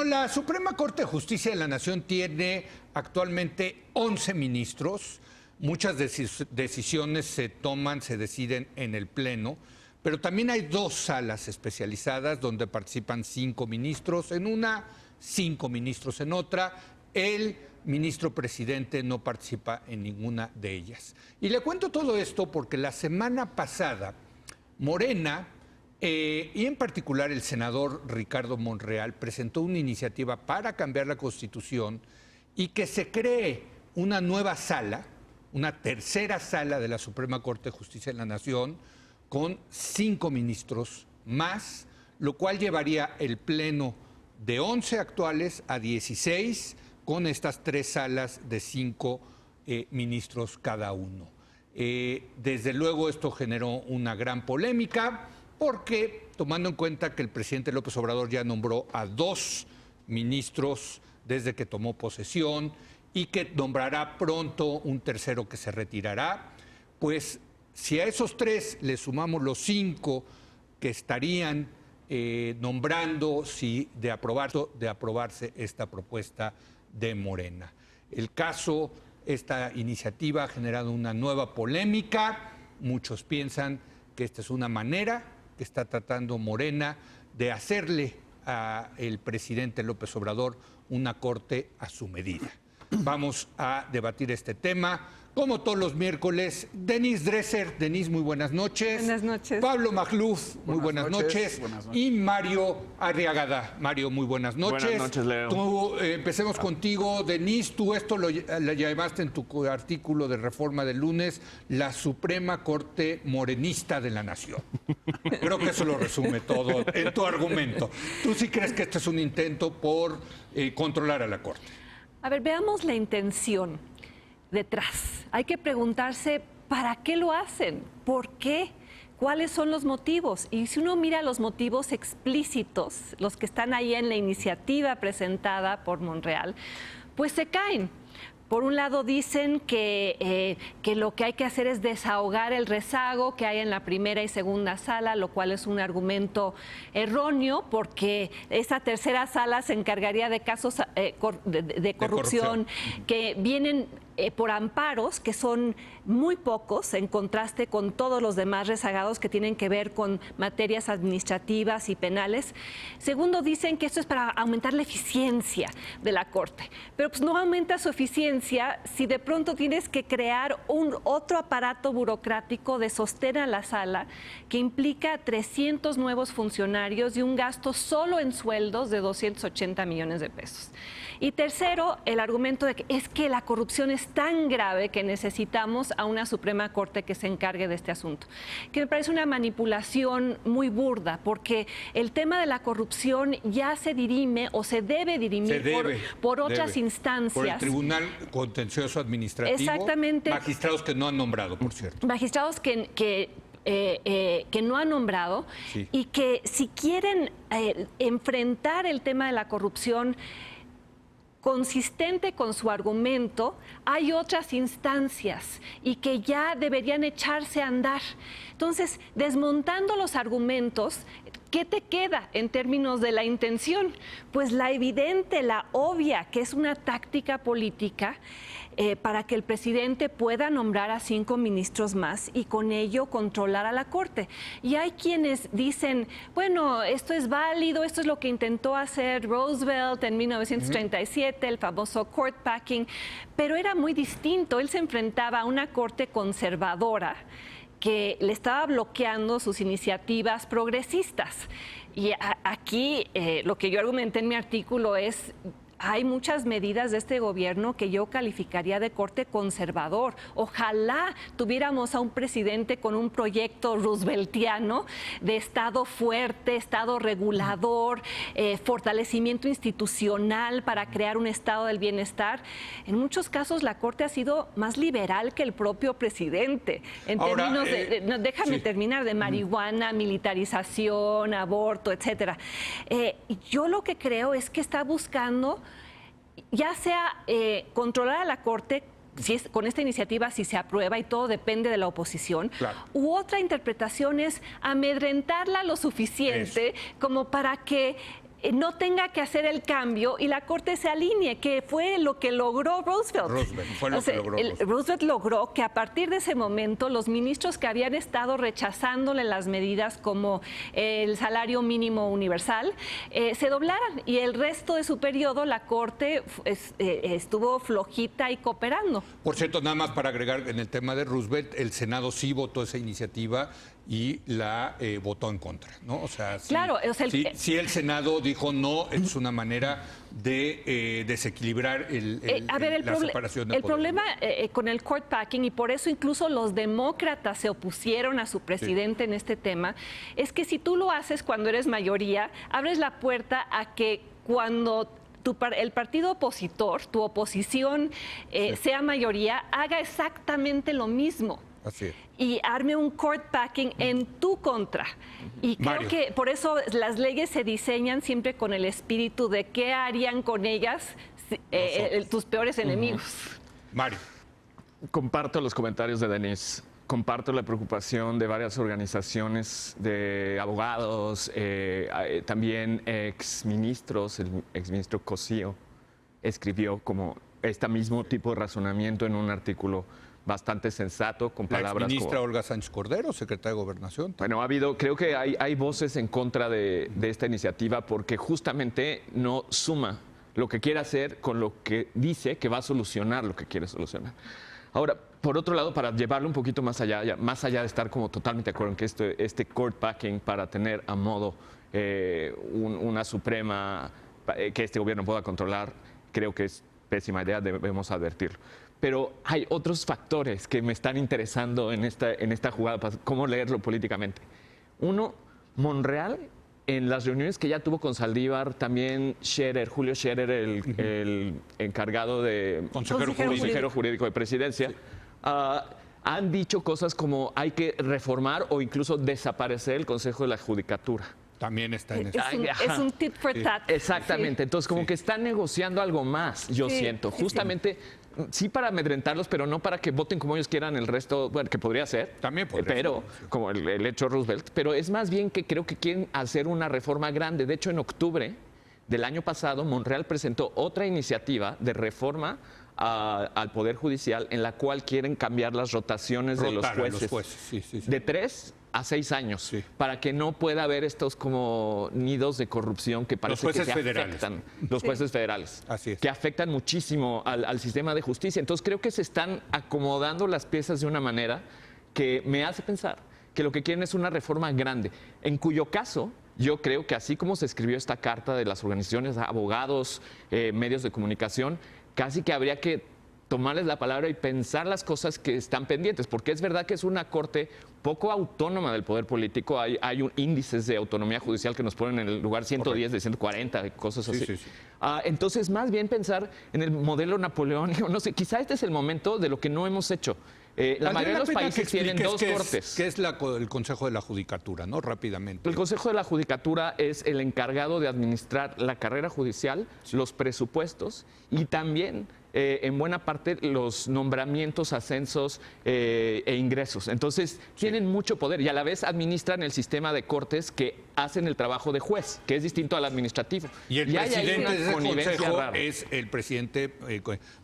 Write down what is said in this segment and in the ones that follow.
la Suprema Corte de Justicia de la Nación tiene actualmente 11 ministros. Muchas decisiones se deciden en el Pleno, pero también hay 2 salas especializadas donde participan 5 ministros en una, 5 ministros en otra. El ministro presidente no participa en ninguna de ellas. Y le cuento todo esto porque la semana pasada Morena, y en particular el senador Ricardo Monreal, presentó una iniciativa para cambiar la Constitución y que se cree una nueva sala, una tercera sala de la Suprema Corte de Justicia de la Nación, con 5 ministros más, lo cual llevaría el pleno de 11 actuales a 16, con estas 3 salas de 5 ministros cada uno. Desde luego esto generó una gran polémica, porque tomando en cuenta que el presidente López Obrador ya nombró a 2 ministros desde que tomó posesión y que nombrará pronto un tercero que se retirará, pues si a esos 3 le sumamos los 5 que estarían nombrando si de aprobarse esta propuesta de Morena. Esta iniciativa ha generado una nueva polémica. Muchos piensan que esta es una manera que está tratando Morena de hacerle al presidente López Obrador una corte a su medida. Vamos a debatir este tema. Como todos los miércoles, Denise Dresser. Denise, muy buenas noches. Buenas noches. Pablo Magluf, muy buenas noches. Y Mario Arriagada. Mario, muy buenas noches. Buenas noches, Leo. Empecemos contigo, Denise. Tú esto lo llamaste en tu artículo de Reforma del lunes, la Suprema Corte Morenista de la Nación. Creo que eso lo resume todo en tu argumento. ¿Tú sí crees que este es un intento por controlar a la Corte? A ver, veamos la intención detrás. Hay que preguntarse ¿para qué lo hacen? ¿Por qué? ¿Cuáles son los motivos? Y si uno mira los motivos explícitos, los que están ahí en la iniciativa presentada por Monreal, pues se caen. Por un lado dicen que lo que hay que hacer es desahogar el rezago que hay en la primera y segunda sala, lo cual es un argumento erróneo porque esa tercera sala se encargaría de casos de corrupción que vienen por amparos, que son muy pocos en contraste con todos los demás rezagados que tienen que ver con materias administrativas y penales. Segundo, dicen que esto es para aumentar la eficiencia de la Corte, pero pues no aumenta su eficiencia si de pronto tienes que crear otro aparato burocrático de sostén a la sala que implica 300 nuevos funcionarios y un gasto solo en sueldos de 280 millones de pesos. Y tercero, el argumento de que es que la corrupción es tan grave que necesitamos a una Suprema Corte que se encargue de este asunto, que me parece una manipulación muy burda, porque el tema de la corrupción ya se dirime o se debe dirimir por otras instancias. Por el Tribunal Contencioso Administrativo. Exactamente. Magistrados que no han nombrado, por cierto. Magistrados que no han nombrado, sí. Y que si quieren enfrentar el tema de la corrupción consistente con su argumento, hay otras instancias y que ya deberían echarse a andar. Entonces, desmontando los argumentos, ¿qué te queda en términos de la intención? Pues la evidente, la obvia, que es una táctica política para que el presidente pueda nombrar a 5 ministros más y con ello controlar a la Corte. Y hay quienes dicen, bueno, esto es válido, esto es lo que intentó hacer Roosevelt en 1937, el famoso court packing, pero era muy distinto. Él se enfrentaba a una Corte conservadora que le estaba bloqueando sus iniciativas progresistas. Y aquí lo que yo argumenté en mi artículo es: hay muchas medidas de este gobierno que yo calificaría de corte conservador. Ojalá tuviéramos a un presidente con un proyecto rooseveltiano de Estado fuerte, Estado regulador, fortalecimiento institucional para crear un Estado del bienestar. En muchos casos la Corte ha sido más liberal que el propio presidente. En términos de, déjame terminar, de marihuana, militarización, aborto, etcétera. Yo lo que creo es que está buscando ya sea controlar a la Corte, si es, con esta iniciativa, si se aprueba, y todo depende de la oposición, claro. U otra interpretación es amedrentarla lo suficiente como para que no tenga que hacer el cambio y la Corte se alinee, que fue lo que logró Roosevelt. Fue lo que logró Roosevelt logró que a partir de ese momento los ministros que habían estado rechazándole las medidas como el salario mínimo universal se doblaran, y el resto de su periodo la Corte estuvo flojita y cooperando. Por cierto, nada más para agregar en el tema de Roosevelt, el Senado sí votó esa iniciativa y la votó en contra, ¿no? O sea, claro, sí el Senado dijo no, es una manera de desequilibrar la separación de poder. El problema con el court packing, y por eso incluso los demócratas se opusieron a su presidente en este tema, es que si tú lo haces cuando eres mayoría, abres la puerta a que cuando el partido opositor, tu oposición, sea mayoría, haga exactamente lo mismo. Así es. Y arme un court packing en tu contra. Y creo que por eso las leyes se diseñan siempre con el espíritu de qué harían con ellas tus peores enemigos. Mario. Comparto los comentarios de Denise. Comparto la preocupación de varias organizaciones de abogados, también exministros. El exministro Cosío escribió como este mismo tipo de razonamiento en un artículo bastante sensato, con palabras La ministra como... Olga Sánchez Cordero, secretaria de Gobernación. Bueno, creo que hay voces en contra de esta iniciativa porque justamente no suma lo que quiere hacer con lo que dice que va a solucionar lo que quiere solucionar. Ahora, por otro lado, para llevarlo un poquito más allá de estar como totalmente de acuerdo en que este court packing para tener a modo una suprema que este gobierno pueda controlar, creo que es pésima idea, debemos advertirlo. Pero hay otros factores que me están interesando en esta jugada, para cómo leerlo políticamente. Uno, Monreal, en las reuniones que ya tuvo con Saldívar, también Julio Scherer, el encargado de consejero jurídico de presidencia, han dicho cosas como hay que reformar o incluso desaparecer el Consejo de la Judicatura. También está en eso. Es un tit for tat. Exactamente. Entonces, como que están negociando algo más, yo siento. Justamente, sí para amedrentarlos, pero no para que voten como ellos quieran el resto, bueno, que podría ser. También podría pero, ser. como el hecho Roosevelt. Pero es más bien que creo que quieren hacer una reforma grande. De hecho, en octubre del año pasado, Monreal presentó otra iniciativa de reforma al Poder Judicial en la cual quieren cambiar las rotaciones de los jueces. De 3 a 6 años, para que no pueda haber estos como nidos de corrupción que parece que se afectan. Los jueces federales. Así es. Que afectan muchísimo al sistema de justicia. Entonces creo que se están acomodando las piezas de una manera que me hace pensar que lo que quieren es una reforma grande, en cuyo caso yo creo que así como se escribió esta carta de las organizaciones, abogados, medios de comunicación, casi que habría que tomarles la palabra y pensar las cosas que están pendientes, porque es verdad que es una corte poco autónoma del poder político. Hay índices de autonomía judicial que nos ponen en el lugar 110 de 140, cosas así. Sí. Entonces, más bien pensar en el modelo napoleónico, no sé, quizá este es el momento de lo que no hemos hecho. La mayoría de los países tienen dos cortes. ¿Qué es el Consejo de la Judicatura, no? Rápidamente. El Consejo de la Judicatura es el encargado de administrar la carrera judicial, los presupuestos y también, en buena parte, los nombramientos, ascensos e ingresos. Entonces, tienen mucho poder y a la vez administran el sistema de cortes que hacen el trabajo de juez, que es distinto al administrativo. Y el presidente de ese consejo es el presidente,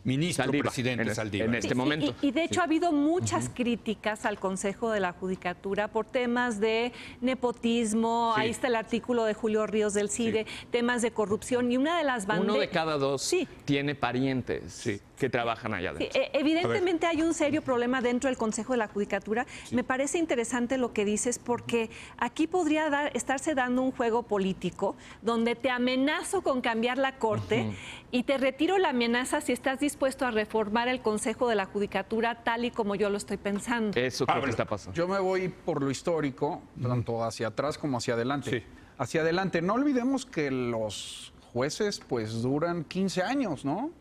ministro Saldívar, presidente Saldívar. En este momento. Y de hecho ha habido muchas críticas al Consejo de la Judicatura por temas de nepotismo. Ahí está el artículo de Julio Ríos del CIDE, temas de corrupción, y una de las banderas... Uno de cada dos tiene parientes que trabajan allá adentro. Evidentemente hay un serio problema dentro del Consejo de la Judicatura. Me parece interesante lo que dices, porque aquí podría estarse dando un juego político donde te amenazo con cambiar la Corte y te retiro la amenaza si estás dispuesto a reformar el Consejo de la Judicatura tal y como yo lo estoy pensando. Eso creo que está pasando. Yo me voy por lo histórico, tanto hacia atrás como hacia adelante. Sí. Hacia adelante. No olvidemos que los jueces pues duran 15 años, ¿no?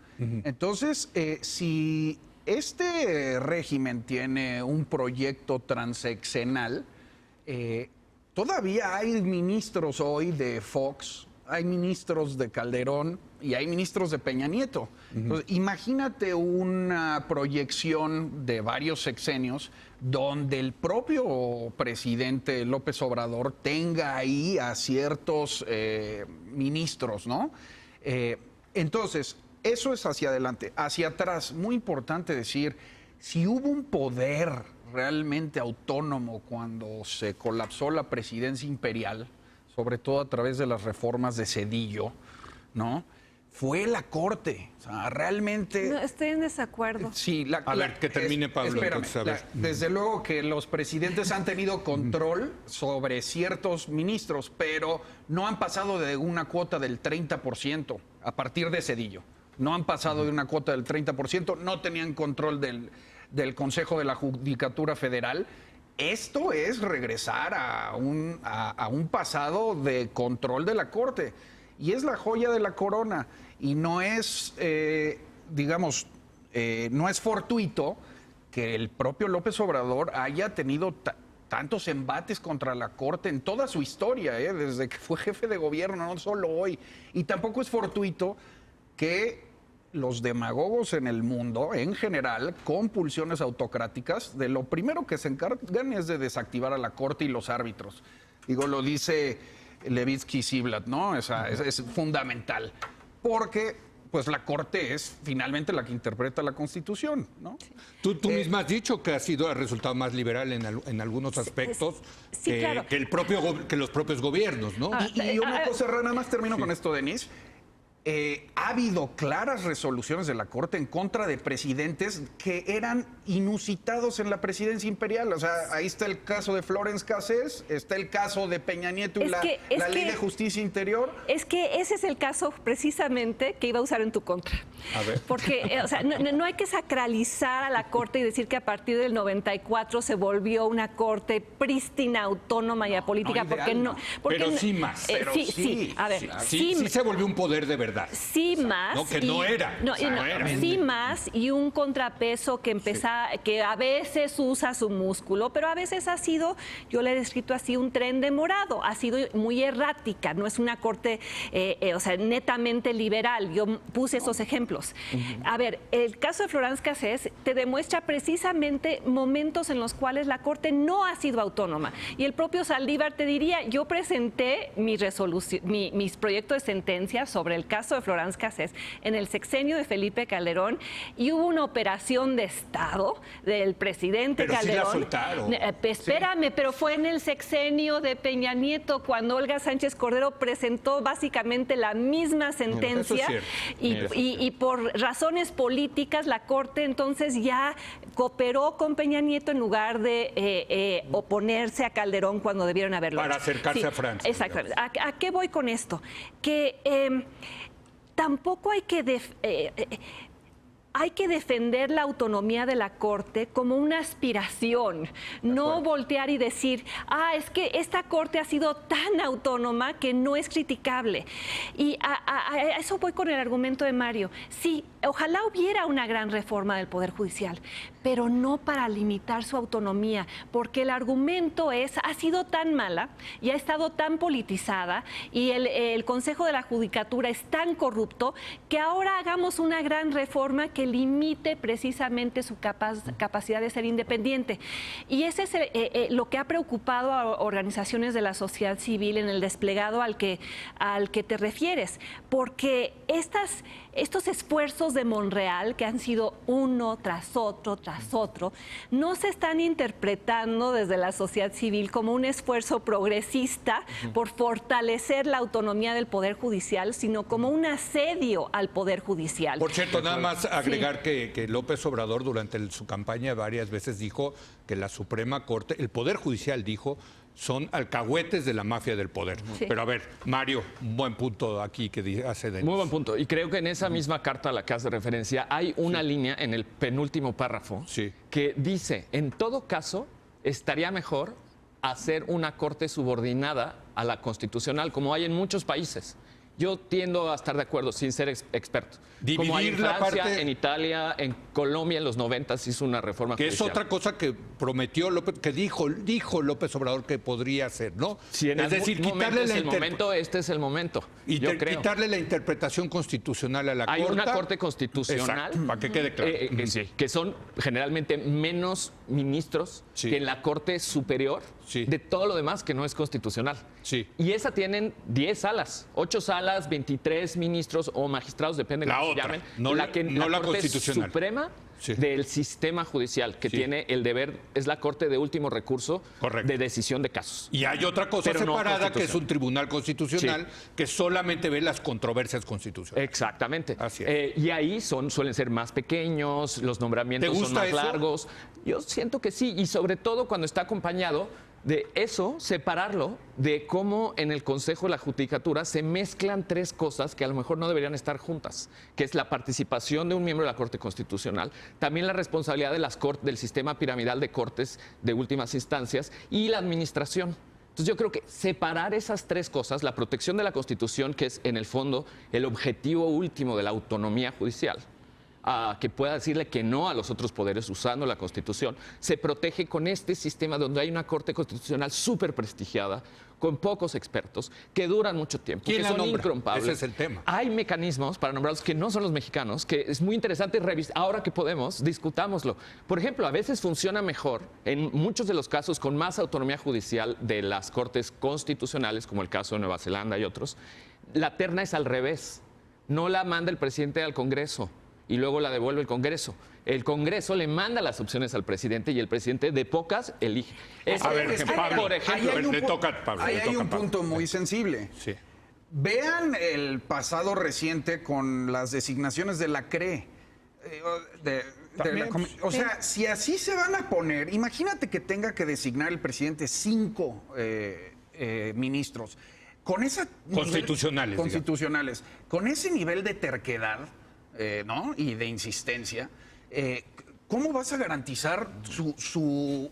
Entonces, si este régimen tiene un proyecto transeccional, todavía hay ministros hoy de Fox, hay ministros de Calderón, y hay ministros de Peña Nieto. Entonces, imagínate una proyección de varios sexenios donde el propio presidente López Obrador tenga ahí a ciertos ministros, ¿no? Entonces, eso es hacia adelante. Hacia atrás, muy importante decir, si hubo un poder realmente autónomo cuando se colapsó la presidencia imperial, sobre todo a través de las reformas de Zedillo, ¿no? Fue la Corte. O sea, realmente... No, estoy en desacuerdo. Sí, A ver, que termine Pablo. Espérame, Entonces, a ver. desde luego que los presidentes han tenido control sobre ciertos ministros, pero no han pasado de una cuota del 30% a partir de Zedillo. No han pasado de una cuota del 30%, no tenían control del Consejo de la Judicatura Federal. Esto es regresar a un pasado de control de la Corte. Y es la joya de la corona. Y no es, no es fortuito que el propio López Obrador haya tenido tantos embates contra la Corte en toda su historia, desde que fue jefe de gobierno, no solo hoy. Y tampoco es fortuito que los demagogos en el mundo, en general, con pulsiones autocráticas, de lo primero que se encargan es de desactivar a la Corte y los árbitros. Digo, lo dice Levitsky y Ziblatt, ¿no? O sea, es fundamental. Porque, pues, la Corte es finalmente la que interpreta la Constitución, ¿no? Tú misma has dicho que ha sido el resultado más liberal en algunos aspectos sí, claro. que los propios gobiernos, ¿no? Y una cosa, nada más termino con esto, Denise. Ha habido claras resoluciones de la Corte en contra de presidentes que eran inusitados en la presidencia imperial. O sea, ahí está el caso de Florence Cassés, está el caso de Peña Nieto y la Ley de Justicia Interior. Es que ese es el caso precisamente que iba a usar en tu contra. A ver. Porque o sea, no hay que sacralizar a la Corte y decir que a partir del 94 se volvió una Corte prístina, autónoma y apolítica. Pero sí más. Sí. A ver, sí se volvió un poder de verdad. Sí más. No, que no era. Sí más y un contrapeso que que a veces usa su músculo, pero a veces ha sido, yo le he descrito así, un tren demorado, ha sido muy errática, no es una Corte, netamente liberal. Yo puse esos ejemplos. A ver, el caso de Florence Cassés te demuestra precisamente momentos en los cuales la Corte no ha sido autónoma. Y el propio Saldívar te diría, yo presenté mis proyectos de sentencia sobre el caso de Florence Cassés en el sexenio de Felipe Calderón y hubo una operación de Estado del presidente pero Calderón. Sí la soltaron. Espérame, pero fue en el sexenio de Peña Nieto cuando Olga Sánchez Cordero presentó básicamente la misma sentencia. Eso es cierto. Y por razones políticas la Corte entonces ya cooperó con Peña Nieto en lugar de oponerse a Calderón cuando debieron haberlo Para hecho. acercarse a Francia. Exactamente. ¿A qué voy con esto? Que tampoco hay que defender la autonomía de la Corte como una aspiración, no voltear y decir, es que esta Corte ha sido tan autónoma que no es criticable. Y a eso voy con el argumento de Mario. Sí, ojalá hubiera una gran reforma del Poder Judicial, pero no para limitar su autonomía, porque el argumento ha sido tan mala y ha estado tan politizada y el Consejo de la Judicatura es tan corrupto que ahora hagamos una gran reforma que limite precisamente su capacidad de ser independiente. Y ese es lo que ha preocupado a organizaciones de la sociedad civil en el desplegado al que te refieres, porque estos esfuerzos de Monreal, que han sido uno tras otro, no se están interpretando desde la sociedad civil como un esfuerzo progresista por fortalecer la autonomía del Poder Judicial, sino como un asedio al Poder Judicial. Por cierto, nada más agregar que López Obrador durante su campaña varias veces dijo que la Suprema Corte, el Poder Judicial dijo, son alcahuetes de la mafia del poder. Sí. Pero a ver, Mario, un buen punto aquí que hace Denis. Muy buen punto. Y creo que en esa misma carta a la que hace referencia hay una línea en el penúltimo párrafo que dice, en todo caso, estaría mejor hacer una Corte subordinada a la constitucional, como hay en muchos países. yo tiendo a estar de acuerdo sin ser experto. Como hay en Dividir la Francia, parte- en Italia, en Colombia en los 90 se hizo una reforma Que es judicial. otra cosa que prometió López, que dijo López Obrador que podría hacer, ¿no? Si en es decir, algún momento quitarle es la el momento, este es el momento. Yo creo. quitarle la interpretación constitucional a la Hay Corte. una corte constitucional Exacto, para que quede claro. sí, que son generalmente menos ministros Sí. que en la Corte Superior Sí. de todo lo demás que no es constitucional. Sí. Y esa tienen 10 salas, 8 salas, 23 ministros o magistrados, depende de La cómo se otra, llamen. no la- no la Corte constitucional. Suprema Sí. del sistema judicial, que Sí. tiene el deber, es la Corte de último recurso Correcto. de decisión de casos. Y hay otra cosa Pero no separada que es constitucional. un tribunal constitucional que solamente ve las controversias constitucionales. Exactamente. Así es. Y ahí suelen ser más pequeños, los nombramientos ¿Te son gusta más eso? largos. Yo siento que sí, y sobre todo cuando está acompañado de eso, separarlo de cómo en el Consejo de la Judicatura se mezclan tres cosas que a lo mejor no deberían estar juntas, que es la participación de un miembro de la Corte Constitucional, también la responsabilidad de del sistema piramidal de cortes de últimas instancias y la administración. Entonces yo creo que separar esas tres cosas, la protección de la Constitución, que es en el fondo el objetivo último de la autonomía judicial, que pueda decirle que no a los otros poderes usando la Constitución, se protege con este sistema donde hay una Corte Constitucional súper prestigiada, con pocos expertos, que duran mucho tiempo, ¿Quién que la son nombra? incrompables. Ese es el tema. Hay mecanismos para nombrarlos que no son los mexicanos, que es muy interesante revisar. Ahora que podemos, discutámoslo. Por ejemplo, a veces funciona mejor, en muchos de los casos con más autonomía judicial de las cortes constitucionales, como el caso de Nueva Zelanda y otros, la terna es al revés. No la manda el presidente al Congreso y luego la devuelve el Congreso. El Congreso le manda las opciones al presidente y el presidente de pocas elige. A ver, Es que Pablo, por ejemplo, ahí hay un le pu- toca a Pablo. ahí le hay toca a un Pablo. punto muy sensible. Sí. Vean el pasado reciente con las designaciones de la CRE. También, O sea, si así se van a poner, imagínate que tenga que designar el presidente 5 ministros. Con esa Constitucionales, constitucionales. Con ese nivel de terquedad, ¿no? Y de insistencia, ¿cómo vas a garantizar su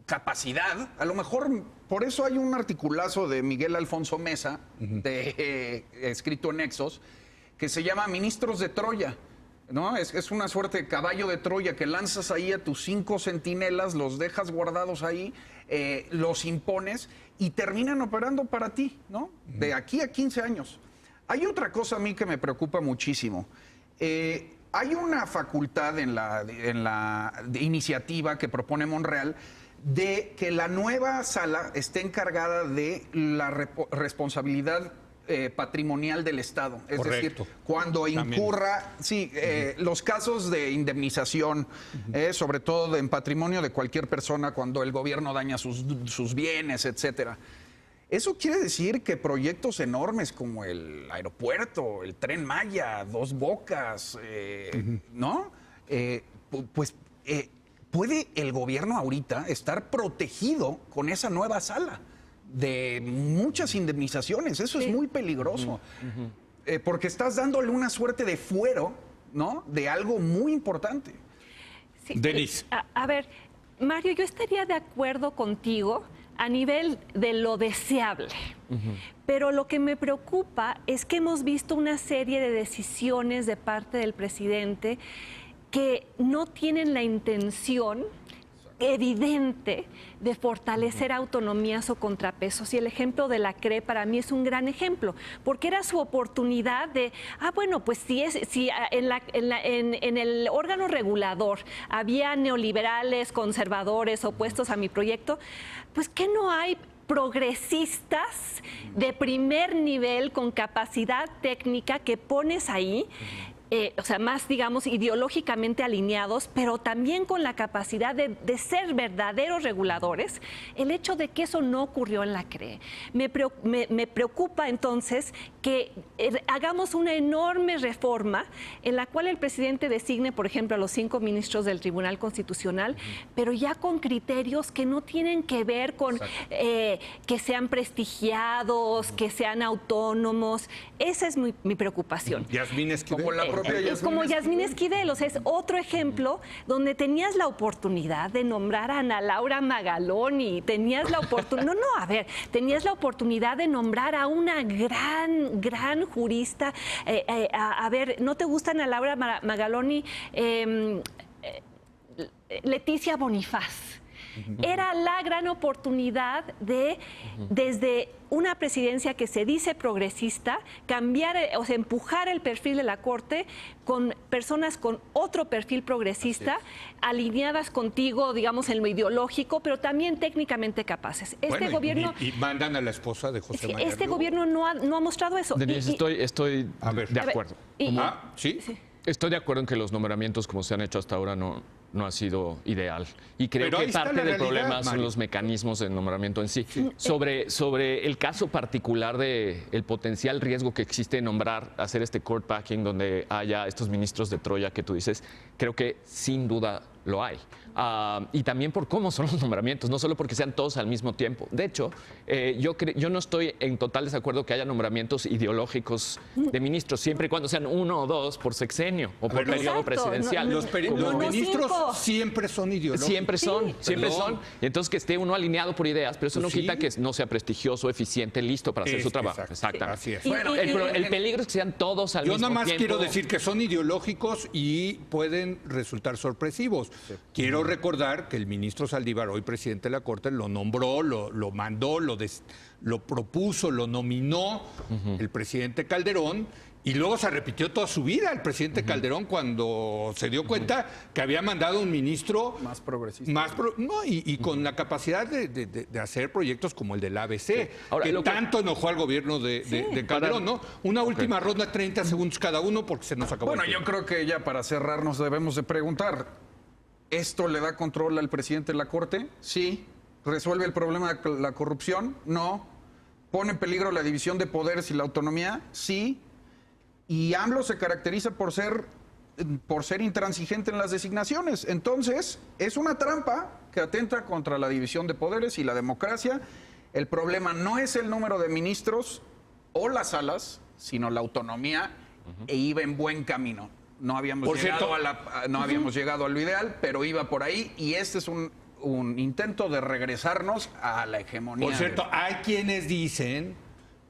capacidad? A lo mejor por eso hay un articulazo de Miguel Alfonso Mesa, escrito en Nexos, que se llama Ministros de Troya. ¿No? Es una suerte de caballo de Troya que lanzas ahí a tus 5 centinelas, los dejas guardados ahí, los impones y terminan operando para ti, ¿no? De aquí a 15 años. Hay otra cosa a mí que me preocupa muchísimo. Hay una facultad en la iniciativa que propone Monreal de que la nueva sala esté encargada de la responsabilidad patrimonial del Estado. Es Correcto. decir, cuando incurra, los casos de indemnización, sobre todo en patrimonio de cualquier persona, cuando el gobierno daña sus bienes, etcétera. Eso quiere decir que proyectos enormes como el aeropuerto, el Tren Maya, Dos Bocas, ¿no? Puede el gobierno ahorita estar protegido con esa nueva sala de muchas indemnizaciones. Eso es muy peligroso. Porque estás dándole una suerte de fuero, ¿no? De algo muy importante. Sí, Denise. A ver, Mario, yo estaría de acuerdo contigo a nivel de lo deseable. Pero lo que me preocupa es que hemos visto una serie de decisiones de parte del presidente que no tienen la intención evidente de fortalecer autonomías o contrapesos. Y el ejemplo de la CRE para mí es un gran ejemplo, porque era su oportunidad de, bueno, pues si en el órgano regulador había neoliberales, conservadores opuestos a mi proyecto, pues ¿qué no hay progresistas de primer nivel con capacidad técnica que pones ahí? O sea, más, digamos, ideológicamente alineados, pero también con la capacidad de ser verdaderos reguladores, el hecho de que eso no ocurrió en la CRE. Me preocupa entonces que hagamos una enorme reforma en la cual el presidente designe, por ejemplo, a los 5 ministros del Tribunal Constitucional, pero ya con criterios que no tienen que ver con que sean prestigiados, que sean autónomos. Esa es mi preocupación. Yasmín Esquivel. Como la propia es como Yasmín Yasmín Esquivel, o sea, es otro ejemplo donde tenías la oportunidad de nombrar a Ana Laura Magaloni, tenías la oportunidad, tenías la oportunidad de nombrar a una gran jurista. A ver, ¿no te gusta Ana Laura Magaloni? Leticia Bonifaz. Era la gran oportunidad de, desde una presidencia que se dice progresista, cambiar, o sea, empujar el perfil de la Corte con personas con otro perfil progresista, alineadas contigo, digamos, en lo ideológico, pero también técnicamente capaces. Este gobierno... Y mandan a la esposa de José María Este Ríos. gobierno no ha mostrado eso. Denise, estoy de acuerdo. ¿Sí? Estoy de acuerdo en que los nombramientos como se han hecho hasta ahora no ha sido ideal. Y creo Pero ahí que está parte la del realidad, problema son Mario. los mecanismos de nombramiento en sí. Sobre el caso particular de el potencial riesgo que existe en hacer este court packing donde haya estos ministros de Troya que tú dices, creo que sin duda lo hay. Y también por cómo son los nombramientos, no solo porque sean todos al mismo tiempo. De hecho, yo no estoy en total desacuerdo que haya nombramientos ideológicos de ministros, siempre y cuando sean 1 o 2 por sexenio o por periodo exacto, presidencial. no, Los no, ministros 5. siempre son ideológicos. Siempre son. Perdón. Y entonces que esté uno alineado por ideas, pero eso Pues no quita sí. que no sea prestigioso, eficiente, listo para hacer su trabajo. Exacto. Exactamente. Así es. Bueno, El peligro es que sean todos al Yo mismo nada más tiempo. quiero decir que son ideológicos y pueden resultar sorpresivos. Quiero recordar que el ministro Saldívar, hoy presidente de la Corte, lo nombró, lo mandó, lo propuso, lo nominó el presidente Calderón. Y luego se repitió toda su vida el presidente Calderón cuando se dio cuenta que había mandado un ministro más progresista. y con la capacidad de hacer proyectos como el del ABC, Ahora, que lo que- tanto enojó al gobierno de Calderón, ¿no? Una última ronda, 30 segundos cada uno, porque se nos acabó Bueno, el yo tiempo. creo que ya para cerrar nos debemos de preguntar, ¿esto le da control al presidente de la Corte? Sí. ¿Resuelve el problema de la corrupción? No. ¿Pone en peligro la división de poderes y la autonomía? Sí. Y AMLO se caracteriza por ser intransigente en las designaciones. Entonces, es una trampa que atenta contra la división de poderes y la democracia. El problema no es el número de ministros o las salas, sino la autonomía, e iba en buen camino. No habíamos, Por llegado, cierto, no habíamos llegado a lo ideal, pero iba por ahí, y este es un intento de regresarnos a la hegemonía. Por cierto, hay quienes dicen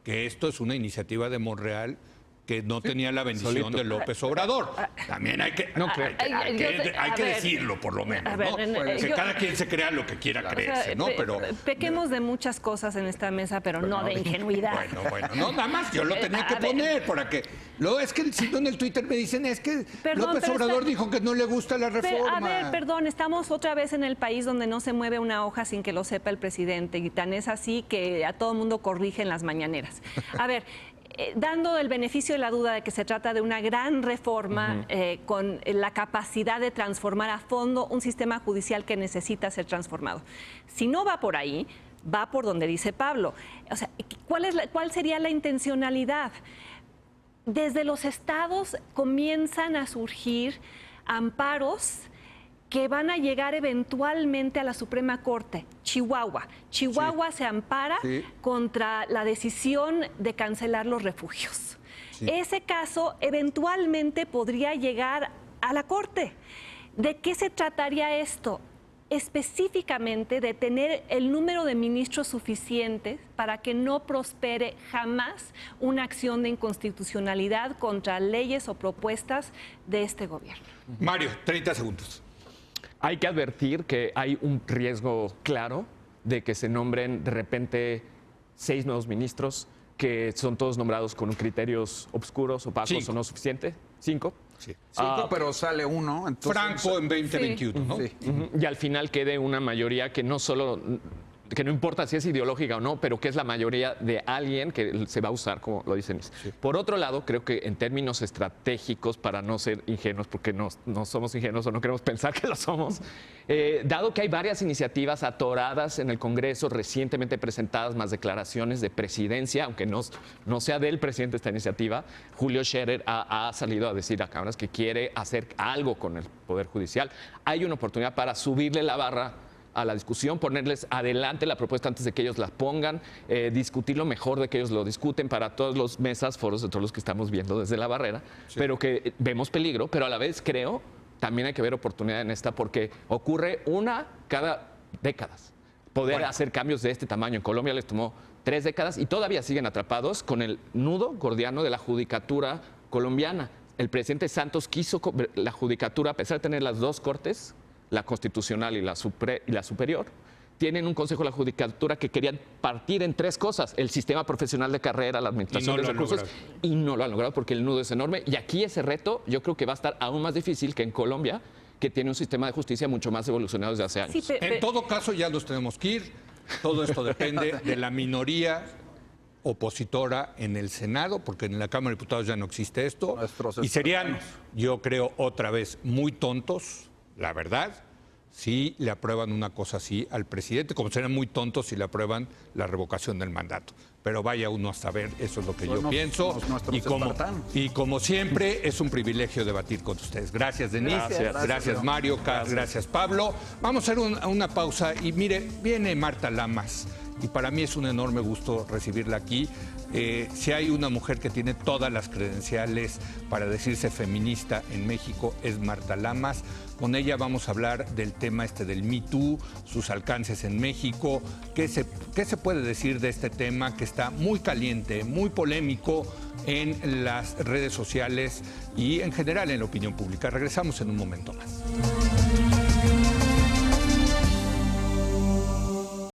que esto es una iniciativa de Monreal que no tenía la bendición solito. de López Obrador. También hay que, No creo. hay que decirlo, por lo menos, a ver, ¿no? Que yo- cada quien se crea lo que quiera O sea, creerse, ¿no? Pero pequemos de muchos cosas en esta mesa, pero no de ingenuidad. bueno, no, nada más yo lo tenía que A ver. poner para que... Luego es que si no en el Twitter me dicen es que Perdón, López pero Obrador está- dijo que no le gusta la reforma. A ver, perdón, estamos otra vez en el país donde no se mueve una hoja sin que lo sepa el presidente, y tan es así que a todo mundo corrige en las mañaneras. A ver, dando el beneficio de la duda de que se trata de una gran reforma con la capacidad de transformar a fondo un sistema judicial que necesita ser transformado. Si no va por ahí, va por donde dice Pablo. O sea, ¿cuál sería la intencionalidad? Desde los estados comienzan a surgir amparos que van a llegar eventualmente a la Suprema Corte. Chihuahua se ampara Sí. contra la decisión de cancelar los refugios. Ese caso eventualmente podría llegar a la Corte. ¿De qué se trataría esto? Específicamente de tener el número de ministros suficientes para que no prospere jamás una acción de inconstitucionalidad contra leyes o propuestas de este gobierno. Mario, 30 segundos. Hay que advertir que hay un riesgo claro de que se nombren de repente 6 nuevos ministros que son todos nombrados con criterios obscuros, opacos 5. o no suficientes. 5. Sí. 5, pero sale uno. Entonces, Franco en 2021, ¿no? Sí. Y al final quede una mayoría que no solo, que no importa si es ideológica o no, pero que es la mayoría de alguien que se va a usar, como lo dicen. Por otro lado, creo que en términos estratégicos, para no ser ingenuos, porque no somos ingenuos o no queremos pensar que lo somos, dado que hay varias iniciativas atoradas en el Congreso, recientemente presentadas, más declaraciones de presidencia, aunque no sea del presidente esta iniciativa, Julio Scherer ha salido a decir a cámaras que quiere hacer algo con el Poder Judicial. Hay una oportunidad para subirle la barra a la discusión, ponerles adelante la propuesta antes de que ellos la pongan, discutirlo mejor de que ellos lo discuten para todos los mesas, foros de todos los que estamos viendo desde la barrera, pero que vemos peligro, pero a la vez creo también hay que ver oportunidad en esta porque ocurre una cada décadas. Poder hacer cambios de este tamaño. En Colombia les tomó 3 décadas y todavía siguen atrapados con el nudo gordiano de la judicatura colombiana. El presidente Santos quiso la judicatura, a pesar de tener las 2 cortes, la constitucional y la superior, tienen un consejo de la judicatura que querían partir en 3 cosas: el sistema profesional de carrera, la administración de recursos, y no lo han logrado porque el nudo es enorme. Y aquí ese reto yo creo que va a estar aún más difícil que en Colombia, que tiene un sistema de justicia mucho más evolucionado desde hace años. Sí, En todo caso, ya los tenemos que ir. Todo esto depende de la minoría opositora en el Senado, porque en la Cámara de Diputados ya no existe esto. Y serían, yo creo, otra vez muy tontos, la verdad, si le aprueban una cosa así al presidente, como serían muy tontos si le aprueban la revocación del mandato. Pero vaya uno a saber, eso es lo que yo pienso. Y como siempre, es un privilegio debatir con ustedes. Gracias, Denise. Gracias Mario. Gracias, Pablo. Vamos a hacer una pausa y mire, viene Marta Lamas. Y para mí es un enorme gusto recibirla aquí. Si hay una mujer que tiene todas las credenciales para decirse feminista en México, es Marta Lamas. Con ella vamos a hablar del tema del Me Too, sus alcances en México, qué se puede decir de este tema que está muy caliente, muy polémico en las redes sociales y en general en la opinión pública. Regresamos en un momento más.